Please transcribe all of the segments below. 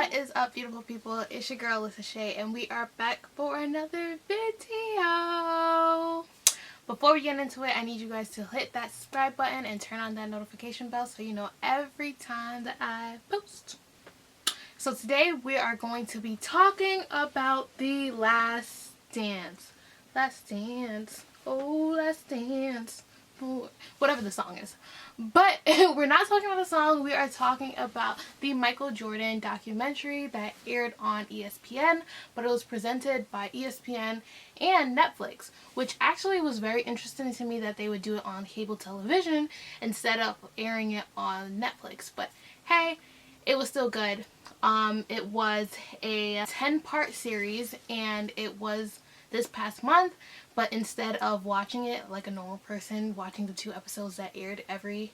What is up, beautiful people? It's your girl Alyssa Shay, and we are back for another video. Before we get into it, I need you guys to hit that subscribe button and turn on that notification bell so you know every time that I post. So today we are going to be talking about The Last Dance. Last Dance. Oh, Last Dance. Oh, whatever the song is. But we're not talking about the song. We are talking about the Michael Jordan documentary that aired on ESPN, but it was presented by ESPN and Netflix, which actually was very interesting to me that they would do it on cable television instead of airing it on Netflix. But hey, it was still good. It was a 10-part series, and it was this past month, but instead of watching it like a normal person, watching the 2 episodes that aired every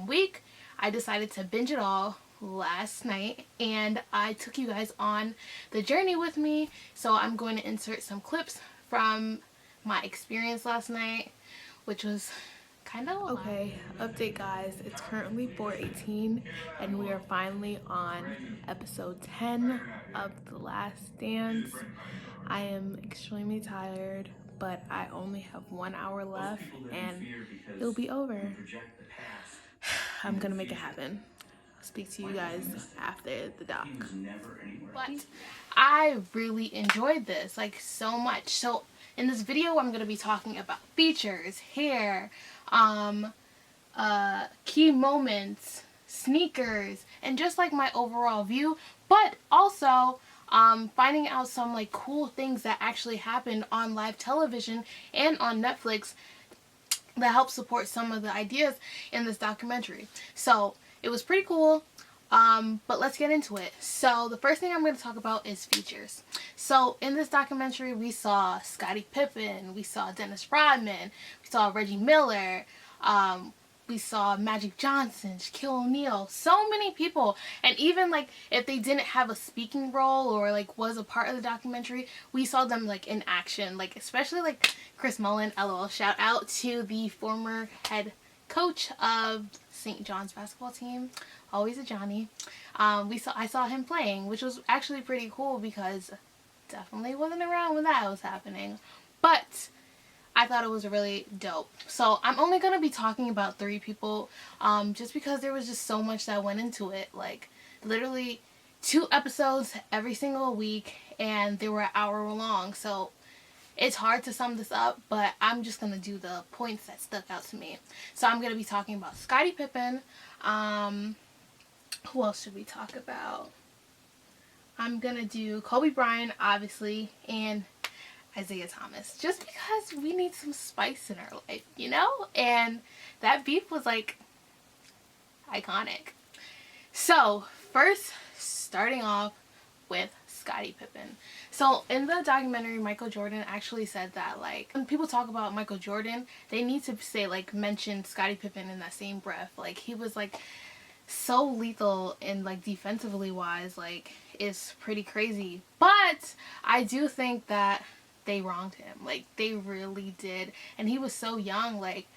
week, I decided to binge it all last night, and I took you guys on the journey with me. So I'm going to insert some clips from my experience last night, which was kind of okay. Update, guys, it's currently 4:18 and we are finally on episode 10 of The Last Dance. I am extremely tired, but I only have 1 hour left and it'll be over. I'm gonna make it happen. I'll speak to you guys after the doc. But I really enjoyed this, like, so much. So in this video I'm gonna be talking about features, hair, key moments, sneakers, and just like my overall view, but also finding out some like cool things that actually happened on live television and on Netflix that help support some of the ideas in this documentary. So it was pretty cool. But let's get into it. So the first thing I'm going to talk about is features. So in this documentary we saw Scottie Pippen, we saw Dennis Rodman, we saw Reggie Miller, we saw Magic Johnson, Shaquille O'Neal, so many people. And even like if they didn't have a speaking role or like was a part of the documentary, we saw them like in action, like especially like Chris Mullin, LOL, shout out to the former head coach of St. John's basketball team, always a Johnny. I saw him playing, which was actually pretty cool because definitely wasn't around when that was happening, but I thought it was really dope. So I'm only gonna be talking about 3 people, just because there was just so much that went into it. Like literally 2 episodes every single week, and they were an hour long. So it's hard to sum this up, but I'm just gonna do the points that stuck out to me. So I'm gonna be talking about Scottie Pippen. Who else should we talk about? I'm gonna do Kobe Bryant, obviously, and Isaiah Thomas, just because we need some spice in our life, you know? And that beef was like iconic. So first, starting off with Scottie Pippen. So in the documentary, Michael Jordan actually said that like when people talk about Michael Jordan, they need to say like mention Scottie Pippen in that same breath. Like he was like so lethal and like defensively wise, like it's pretty crazy. But I do think that they wronged him, like they really did, and he was so young. Like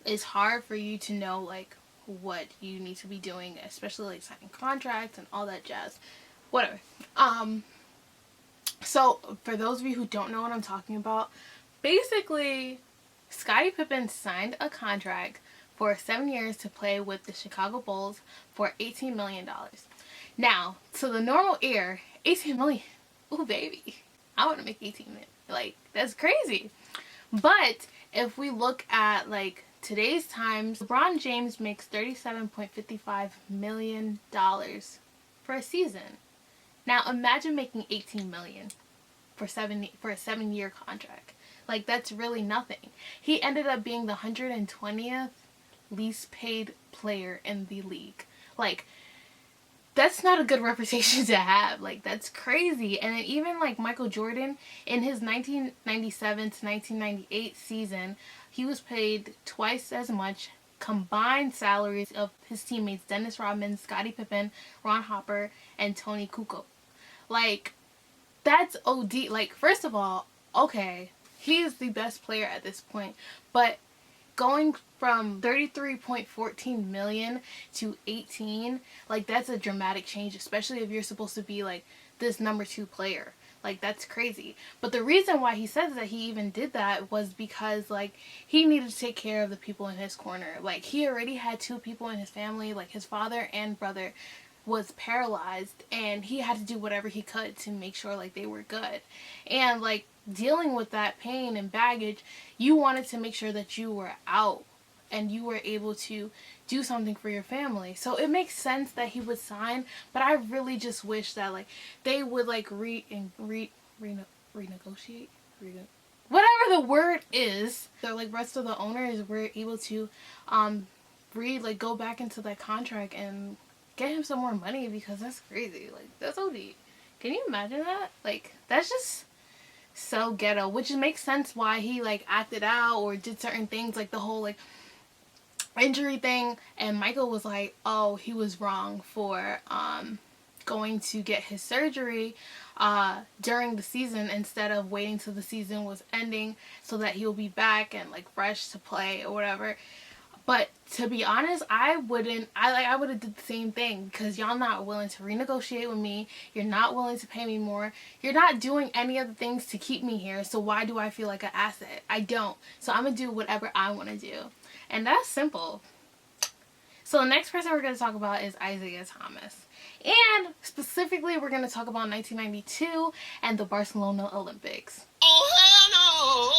it's hard for you to know like what you need to be doing, especially like signing contracts and all that jazz, whatever. So for those of you who don't know what I'm talking about, basically Scottie Pippen signed a contract for 7 years to play with the Chicago Bulls for $18 million. Now, to the normal ear, 18 million, ooh baby, I want to make 18 million. Like, that's crazy. But if we look at like today's times, LeBron James makes $37.55 million for a season. Now imagine making 18 million for a 7-year contract. Like that's really nothing. He ended up being the 120th least paid player in the league. Like that's not a good reputation to have. Like that's crazy. And then even like Michael Jordan in his 1997 to 1998 season, he was paid twice as much combined salaries of his teammates Dennis Rodman, Scottie Pippen, Ron Harper, and Tony Kukoc. Like that's OD. Like first of all, okay, he is the best player at this point, but going from 33.14 million to 18, like, that's a dramatic change, especially if you're supposed to be like this number 2 player. Like, that's crazy. But the reason why he says that he even did that was because, like, he needed to take care of the people in his corner. Like, he already had 2 people in his family, like his father and brother was paralyzed, and he had to do whatever he could to make sure, like, they were good. And, like, dealing with that pain and baggage, you wanted to make sure that you were out and you were able to do something for your family. So it makes sense that he would sign, but I really just wish that, like, they would, like, renegotiate, whatever the word is. The, like, rest of the owners were able to go back into that contract and get him some more money, because that's crazy. Like, that's OD. Can you imagine that? Like, that's just so ghetto, which makes sense why he, like, acted out or did certain things, like the whole, like, injury thing. And Michael was like, oh, he was wrong for going to get his surgery during the season instead of waiting till the season was ending so that he'll be back and, like, fresh to play or whatever. But to be honest, I would have did the same thing, because y'all not willing to renegotiate with me. You're not willing to pay me more. You're not doing any of the things to keep me here. So why do I feel like an asset? I don't. So I'm going to do whatever I want to do. And that's simple. So the next person we're going to talk about is Isaiah Thomas. And specifically, we're going to talk about 1992 and the Barcelona Olympics. Oh, hell no!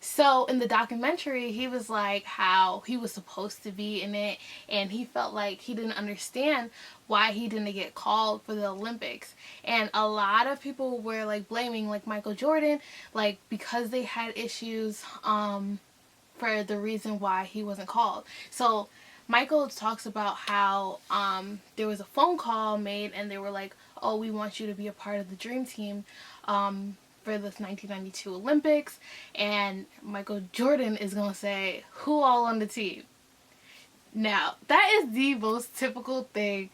So in the documentary, he was like how he was supposed to be in it, and he felt like he didn't understand why he didn't get called for the Olympics. And a lot of people were, like, blaming, like, Michael Jordan, like, because they had issues for the reason why he wasn't called. So Michael talks about how there was a phone call made, and they were like, oh, we want you to be a part of the dream team for this 1992 Olympics. And Michael Jordan is going to say, who all on the team? Now, that is the most typical thing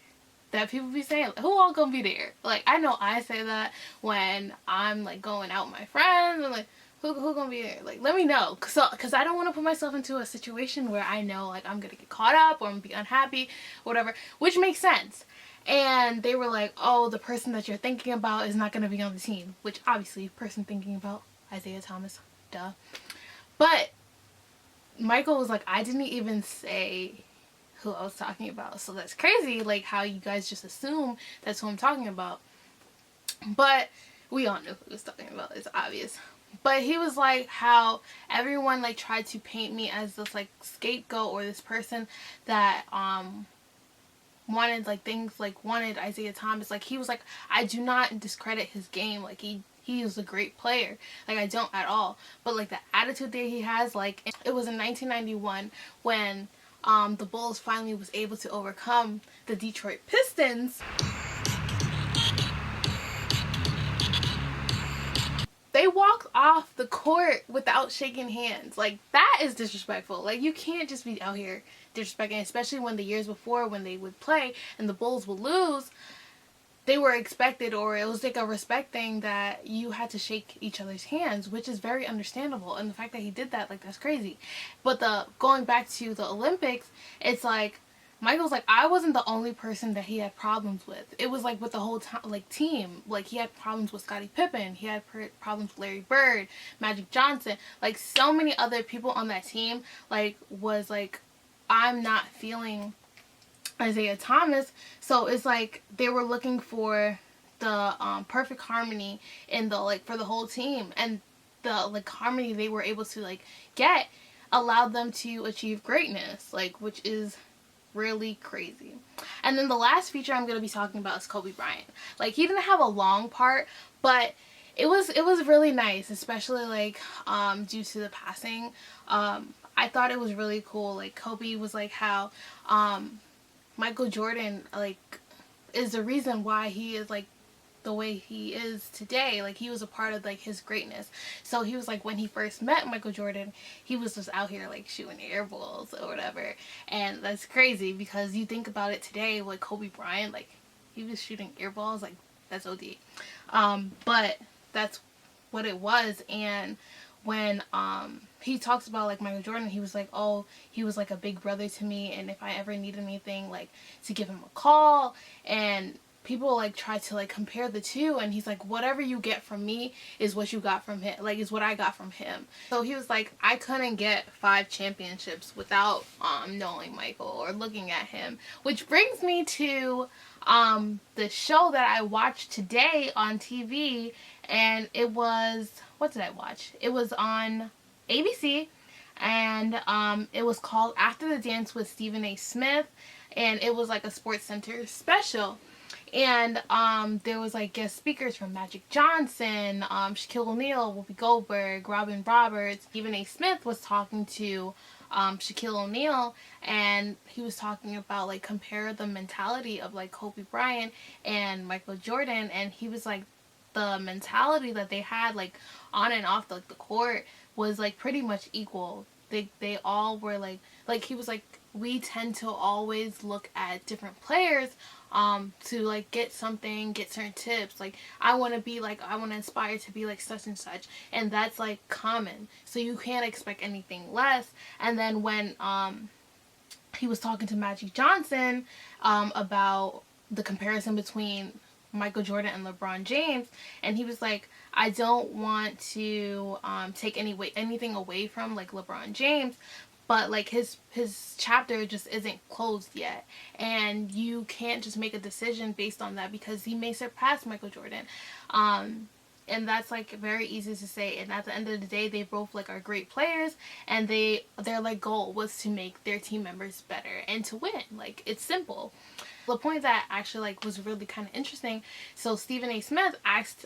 that people be saying. Like, who all going to be there? Like, I know I say that when I'm, like, going out with my friends, and, like, who gonna be there? Like, let me know. Cause I don't want to put myself into a situation where I know, like, I'm gonna get caught up or I'm gonna be unhappy, whatever, which makes sense. And they were like, oh, the person that you're thinking about is not gonna be on the team, which obviously, person thinking about Isaiah Thomas, duh. But Michael was like, I didn't even say who I was talking about. So that's crazy, like, how you guys just assume that's who I'm talking about. But we all know who he was talking about. It's obvious. But he was like how everyone, like, tried to paint me as this, like, scapegoat or this person that wanted, like, things, like, wanted Isaiah Thomas. Like, he was like, I do not discredit his game. Like, he is a great player. Like, I don't at all. But, like, the attitude that he has, like, it was in 1991 when the Bulls finally was able to overcome the Detroit Pistons. They walked off the court without shaking hands. Like, that is disrespectful. Like, you can't just be out here disrespecting, especially when the years before, when they would play and the Bulls would lose, they were expected, or it was like a respect thing that you had to shake each other's hands, which is very understandable. And the fact that he did that, like, that's crazy. But going back to the Olympics, it's like, Michael's like, I wasn't the only person that he had problems with. It was, like, with the whole team. Like, he had problems with Scottie Pippen. He had problems with Larry Bird, Magic Johnson. Like, so many other people on that team, like, was like, I'm not feeling Isaiah Thomas. So it's like they were looking for the perfect harmony in the, like, for the whole team. And the, like, harmony they were able to, like, get allowed them to achieve greatness, like, which is really crazy. And then the last feature I'm going to be talking about is Kobe Bryant. Like, he didn't have a long part, but it was really nice, especially, like, due to the passing. I thought it was really cool. Like, Kobe was like how Michael Jordan, like, is the reason why he is, like, the way he is today. Like, he was a part of, like, his greatness. So he was like, when he first met Michael Jordan, he was just out here, like, shooting air balls or whatever. And that's crazy, because you think about it today, like, Kobe Bryant, like, he was shooting air balls, like, that's OD. But that's what it was. And when he talks about like Michael Jordan, he was like, oh, he was like a big brother to me, and if I ever need anything, like to give him a call. And people like try to like compare the two, and he's like, whatever you get from me is what you got from him, like is what I got from him. So he was like, I couldn't get 5 championships without knowing Michael or looking at him. Which brings me to the show that I watched today on TV, and it was, what did I watch? It was on ABC, and it was called After the Dance with Stephen A. Smith, and it was like a SportsCenter special. And there was like guest speakers from Magic Johnson, Shaquille O'Neal, Whoopi Goldberg, Robin Roberts. Stephen A. Smith was talking to Shaquille O'Neal, and he was talking about like compare the mentality of like Kobe Bryant and Michael Jordan, and he was like, the mentality that they had like on and off the court was like pretty much equal. They all were like he was like, we tend to always look at different players to like get something, get certain tips. Like I want to aspire to be like such and such, and that's like common. So you can't expect anything less. And then when he was talking to Magic Johnson about the comparison between Michael Jordan and LeBron James, and he was like, I don't want to take anything away from like LeBron James, but like his chapter just isn't closed yet, and you can't just make a decision based on that because he may surpass Michael Jordan. And that's like very easy to say, and at the end of the day, they both like are great players, and their like goal was to make their team members better and to win. Like it's simple. The point that actually like was really kind of interesting, so Stephen A. Smith asked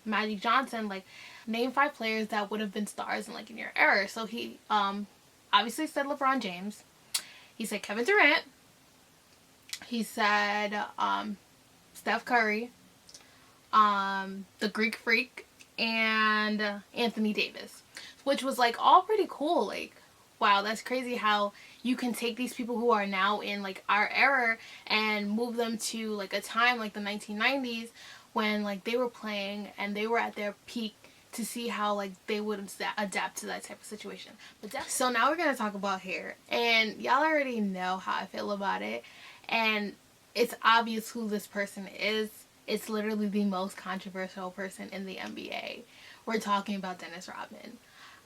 Magic Johnson like, name 5 players that would have been stars in your era. So he obviously said LeBron James. He said Kevin Durant. He said Steph Curry, the Greek Freak, and Anthony Davis, which was like all pretty cool. Like, wow, that's crazy how you can take these people who are now in like our era and move them to like a time like the 1990s when like they were playing and they were at their peak, to see how like they would adapt to that type of situation. So now we're gonna talk about hair, and y'all already know how I feel about it, and it's obvious who this person is. It's literally the most controversial person in the NBA. We're talking about Dennis Rodman.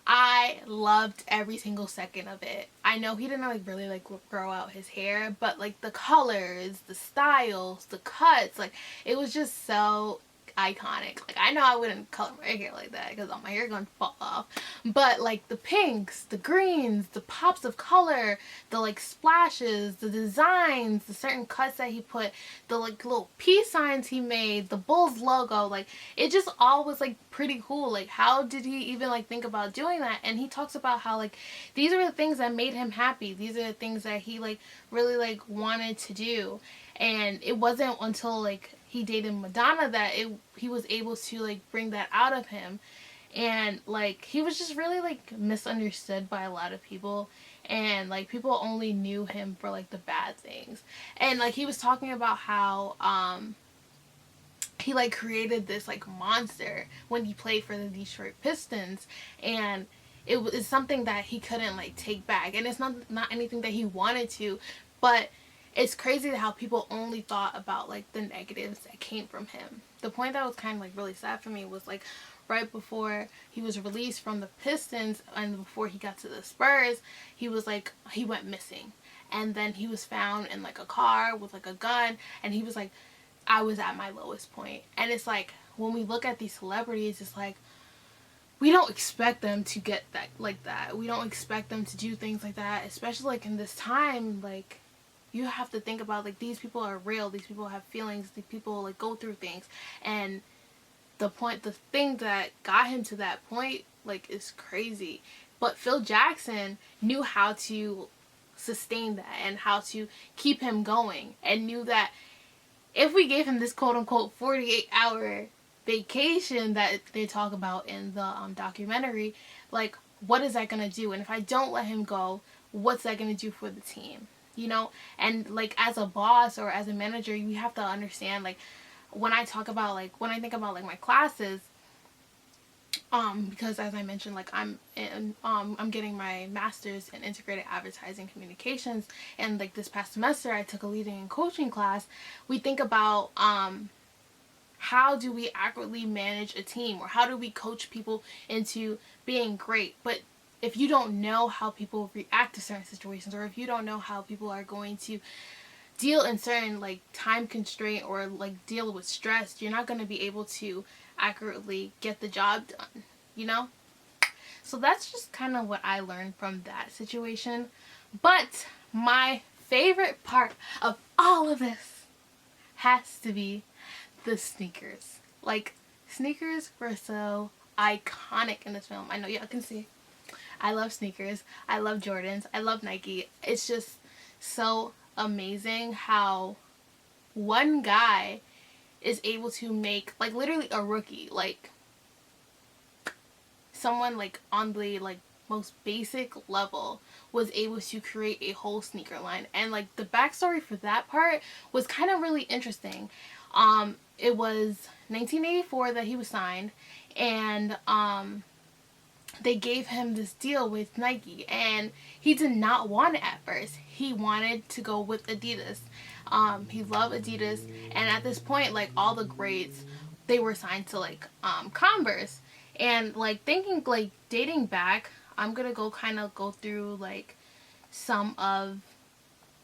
I loved every single second of it. I know he didn't like really like grow out his hair, but like the colors, the styles, the cuts, like it was just so iconic. Like I know I wouldn't color my hair like that because all my hair gonna fall off, but like the pinks, the greens, the pops of color, the like splashes, the designs, the certain cuts that he put, the like little peace signs he made, the Bulls logo, like it just all was like pretty cool. Like how did he even like think about doing that? And he talks about how like these are the things that made him happy, these are the things that he like really like wanted to do. And it wasn't until like he dated Madonna that he was able to like bring that out of him. And like he was just really like misunderstood by a lot of people, and like people only knew him for like the bad things. And like he was talking about how he like created this like monster when he played for the Detroit Pistons, and it was something that he couldn't like take back, and it's not anything that he wanted to, but it's crazy how people only thought about like the negatives that came from him. The point that was kind of like really sad for me was like right before he was released from the Pistons and before he got to the Spurs, he went missing, and then he was found in like a car with like a gun, and he was like, I was at my lowest point. And it's like when we look at these celebrities, it's like we don't expect them to get that like that. We don't expect them to do things like that, especially like in this time. Like you have to think about like these people are real, these people have feelings, these people like go through things, and the thing that got him to that point like is crazy. But Phil Jackson knew how to sustain that and how to keep him going, and knew that if we gave him this quote unquote 48-hour vacation that they talk about in the documentary, like what is that gonna do? And if I don't let him go, what's that gonna do for the team? You know? And like as a boss or as a manager, you have to understand, like when I think about like my classes, because as I mentioned, like I'm getting my master's in integrated advertising communications, and like this past semester I took a leading and coaching class. We think about how do we accurately manage a team, or how do we coach people into being great. But if you don't know how people react to certain situations, or if you don't know how people are going to deal in certain like time constraint, or like deal with stress, you're not going to be able to accurately get the job done, you know? So that's just kind of what I learned from that situation. But my favorite part of all of this has to be the sneakers. Like, sneakers were so iconic in this film. I know y'all can see. I love sneakers. I love Jordans. I love Nike. It's just so amazing how one guy is able to make, like, literally a rookie, like someone like on the like most basic level, was able to create a whole sneaker line. And like the backstory for that part was kind of really interesting. It was 1984 that he was signed, and they gave him this deal with Nike, and he did not want it at first. He wanted to go with Adidas. He loved Adidas, and at this point, like all the greats, they were signed to like Converse. And like thinking, like dating back, I'm gonna go through like some of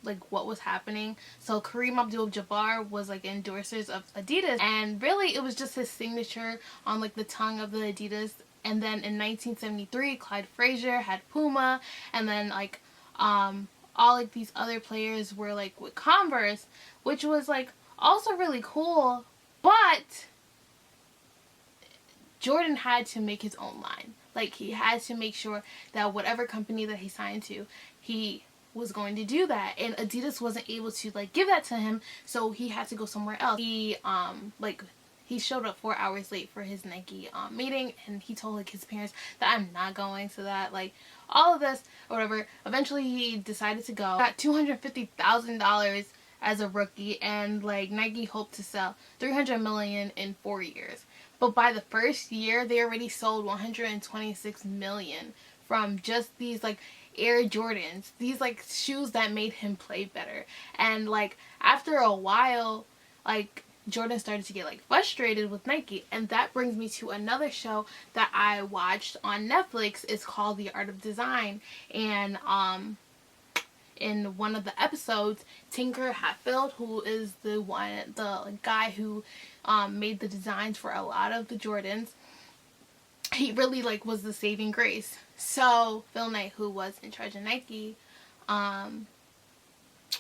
like what was happening. So Kareem Abdul-Jabbar was like endorsers of Adidas, and really it was just his signature on like the tongue of the Adidas. And then in 1973, Clyde Frazier had Puma, and then like all like these other players were like with Converse, which was like also really cool. But Jordan had to make his own line. Like, he had to make sure that whatever company that he signed to, he was going to do that. And Adidas wasn't able to like give that to him, so he had to go somewhere else. He showed up 4 hours late for his Nike meeting, and he told like his parents that I'm not going to that, like all of this or whatever. Eventually he decided to go. Got $250,000 as a rookie, and like Nike hoped to sell 300 million in 4 years. But by the first year, they already sold 126 million from just these like Air Jordans, these like shoes that made him play better. And like after a while, like Jordan started to get like frustrated with Nike, and that brings me to another show that I watched on Netflix. It's called The Art of Design, and in one of the episodes, Tinker Hatfield, who is the guy who made the designs for a lot of the Jordans, he really like was the saving grace. So Phil Knight, who was in charge of Nike,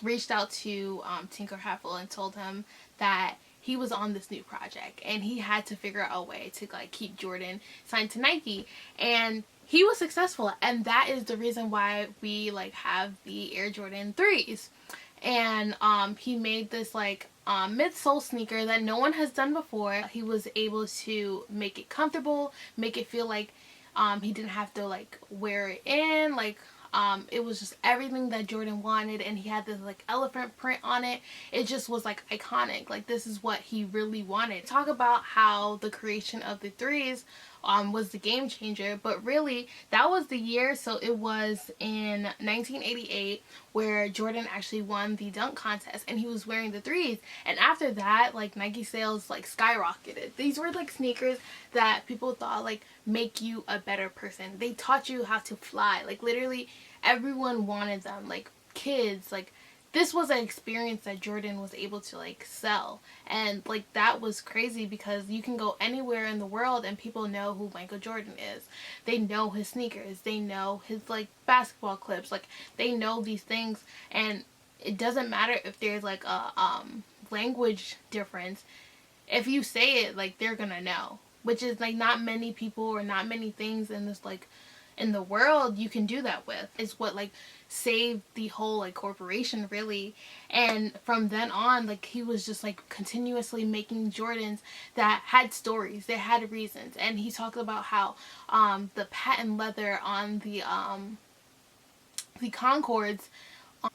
reached out to Tinker Hatfield and told him that he was on this new project and he had to figure out a way to like keep Jordan signed to Nike. And he was successful, and that is the reason why we like have the Air Jordan 3s. And he made this like midsole sneaker that no one has done before. He was able to make it comfortable, make it feel like he didn't have to like wear it in, like it was just everything that Jordan wanted. And he had this like elephant print on it. It just was like iconic. Like, this is what he really wanted. Talk about how the creation of the threes was the game changer, but really that was the year. So it was in 1988 where Jordan actually won the dunk contest, and he was wearing the threes. And after that, like Nike sales like skyrocketed. These were like sneakers that people thought like make you a better person. They taught you how to fly. Like literally everyone wanted them, like kids. Like this was an experience that Jordan was able to like sell, and like that was crazy because you can go anywhere in the world and people know who Michael Jordan is. They know his sneakers, they know his like basketball clips, like they know these things. And it doesn't matter if there's like a language difference. If you say it, like they're gonna know, which is like not many people or not many things in this like in the world you can do that with. It's what like saved the whole like corporation really. And from then on, like he was just like continuously making Jordans that had stories, they had reasons. And he talked about how the patent leather on the Concords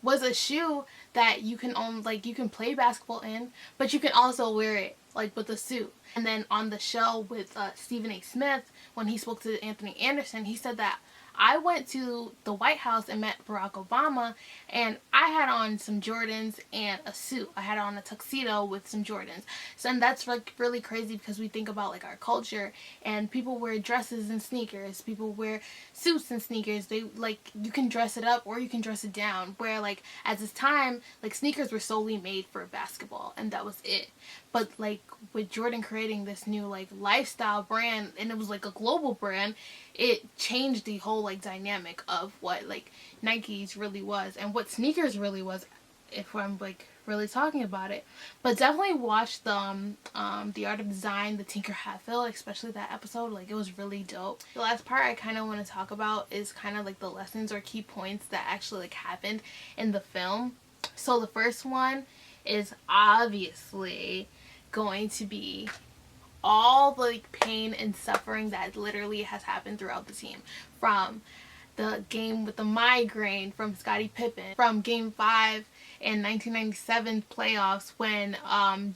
was a shoe that you can you can play basketball in, but you can also wear it like with a suit. And then on the show with Stephen A. Smith, when he spoke to Anthony Anderson, he said that I went to the White House and met Barack Obama, and I had on some Jordans and a suit. I had on a tuxedo with some Jordans. So, and that's like really crazy because we think about like our culture, and people wear dresses and sneakers. People wear suits and sneakers. They like, you can dress it up or you can dress it down. Where like at this time, like sneakers were solely made for basketball, and that was it. But like with Jordan creating this new like lifestyle brand, and it was like a global brand, it changed the whole like dynamic of what like Nike's really was and what sneakers really was, if I'm like really talking about it. But definitely watch the Art of Design, the Tinker Hatfield, especially that episode. Like, it was really dope. The last part I kind of want to talk about is kind of like the lessons or key points that actually like happened in the film. So the first one is obviously going to be all the like pain and suffering that literally has happened throughout the team. From the game with the migraine from Scottie Pippen, from Game 5 in 1997 playoffs when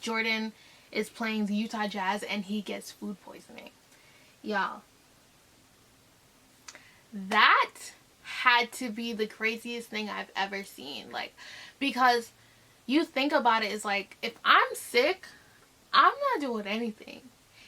Jordan is playing the Utah Jazz and he gets food poisoning. Y'all, that had to be the craziest thing I've ever seen. Like, because you think about it, it's like, if I'm sick, I'm not doing anything.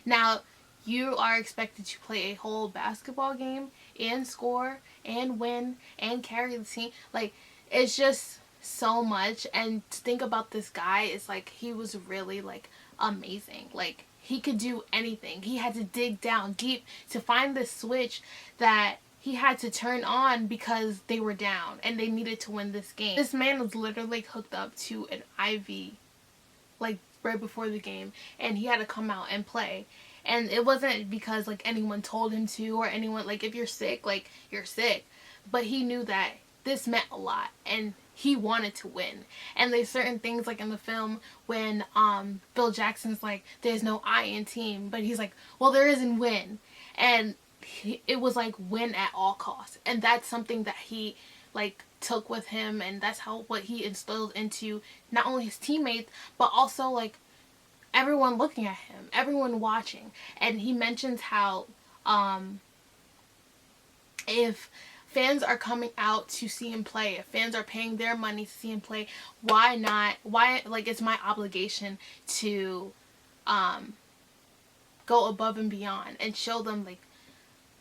Now, you are expected to play a whole basketball game and score and win and carry the team. Like, it's just so much. And to think about this guy, it's like he was really like amazing. Like, he could do anything. He had to dig down deep to find this switch that he had to turn on because they were down and they needed to win this game. This man was literally hooked up to an IV like right before the game, and he had to come out and play. And it wasn't because like anyone told him to, or anyone, like, if you're sick, like, you're sick. But he knew that this meant a lot and he wanted to win. And there's certain things like in the film when Bill Jackson's like, there's no I in team, but he's like, well, there is in win. And it was like win at all costs. And that's something that he like took with him, and that's what he instilled into not only his teammates but also like everyone looking at him, everyone watching. And he mentions how if fans are coming out to see him play, if fans are paying their money to see him play, why like, it's my obligation to go above and beyond and show them like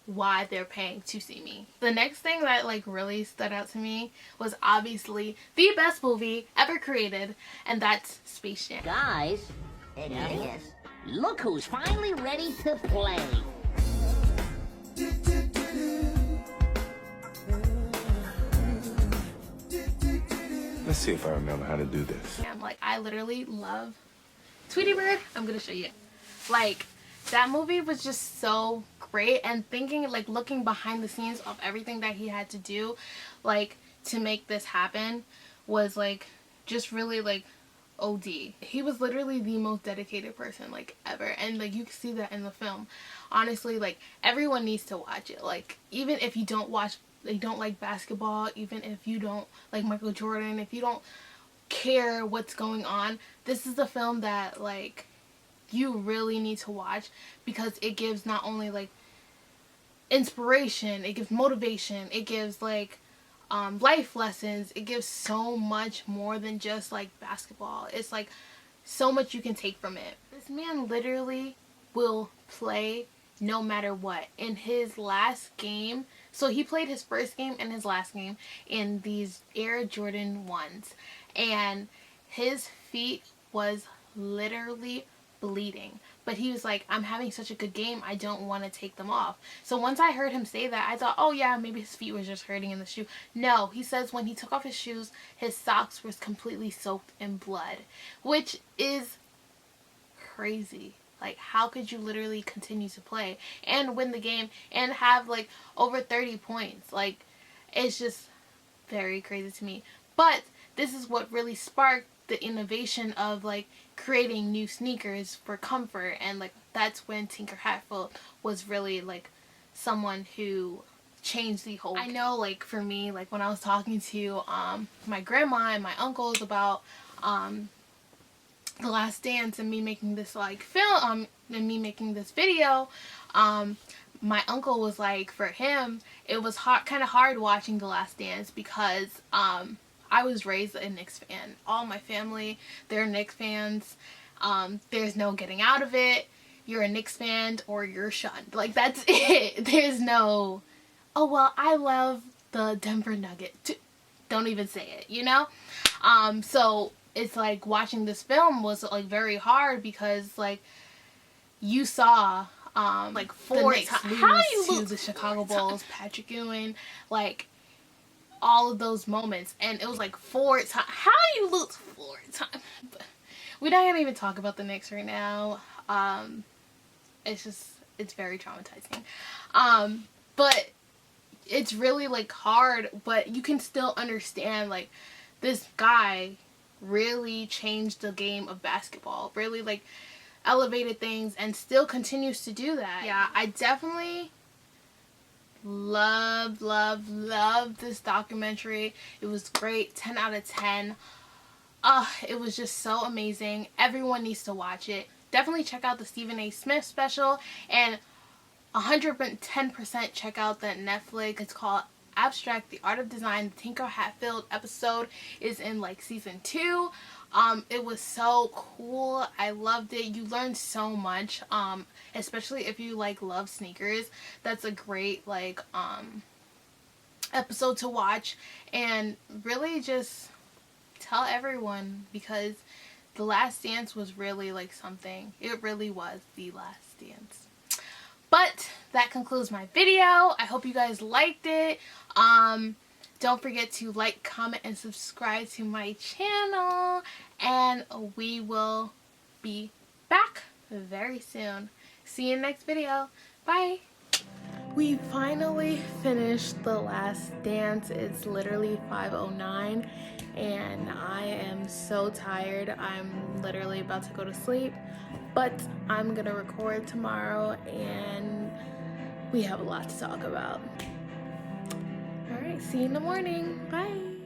why they're paying to see me. The next thing that like really stood out to me was obviously the best movie ever created, and that's Space Jam. Guys, yes, look who's finally ready to play. Let's see if I remember how to do this. Like, I literally love Tweety Bird. I'm gonna show you. Like, that movie was just so great, and thinking, like, looking behind the scenes of everything that he had to do, like, to make this happen was, like, just really, like, OD. He was literally the most dedicated person, like, ever, and, like, you can see that in the film. Honestly, like, everyone needs to watch it. Like, even if you don't like basketball, even if you don't like Michael Jordan, if you don't care what's going on, this is the film that, like, you really need to watch, because it gives not only like inspiration, it gives motivation, it gives like life lessons, it gives so much more than just like basketball. It's like so much you can take from it. This man literally will play no matter what. In his last game, so he played his first game and his last game in these Air Jordan 1s, and his feet was literally bleeding, but he was like, I'm having such a good game, I don't want to take them off. So once I heard him say that, I thought, oh yeah, maybe his feet was just hurting in the shoe. No, he says when he took off his shoes, his socks was completely soaked in blood, which is crazy. Like, how could you literally continue to play and win the game and have like over 30 points? Like, it's just very crazy to me. But this is what really sparked the innovation of like creating new sneakers for comfort, and like that's when Tinker Hatfield was really like someone who changed the whole. I know, like, for me, like, when I was talking to my grandma and my uncles about The Last Dance and me making this like film and me making this video, my uncle was like, for him it was kind of hard watching The Last Dance because I was raised a Knicks fan. All my family, they're Knicks fans. There's no getting out of it. You're a Knicks fan or you're shunned. Like, that's it. There's no, oh well, I love the Denver Nuggets. Don't even say it, you know? So it's like watching this film was like very hard because like you saw like 4 times how you lose to the Chicago Bulls, Patrick Ewing, like all of those moments, and it was like 4 times. How you lose 4 times? But we're not gonna even talk about the Knicks right now. It's very traumatizing. But it's really like hard, but you can still understand like this guy really changed the game of basketball, really like elevated things and still continues to do that. Yeah, I definitely love this documentary. It was great. 10 out of 10. It was just so amazing. Everyone needs to watch it. Definitely check out the Stephen A. Smith special, and 110% check out that Netflix. It's called Abstract, The Art of Design. The Tinker Hatfield episode is in like season 2. It was so cool. I loved it. You learned so much, especially if you like love sneakers. That's a great like episode to watch, and really just tell everyone, because The Last Dance was really like something. It really was The Last Dance. But that concludes my video. I hope you guys liked it. Don't forget to like, comment, and subscribe to my channel. And we will be back very soon. See you in the next video. Bye. We finally finished The Last Dance. It's literally 5:09 and I am so tired. I'm literally about to go to sleep, but I'm gonna record tomorrow and we have a lot to talk about. Alright, see you in the morning. Bye.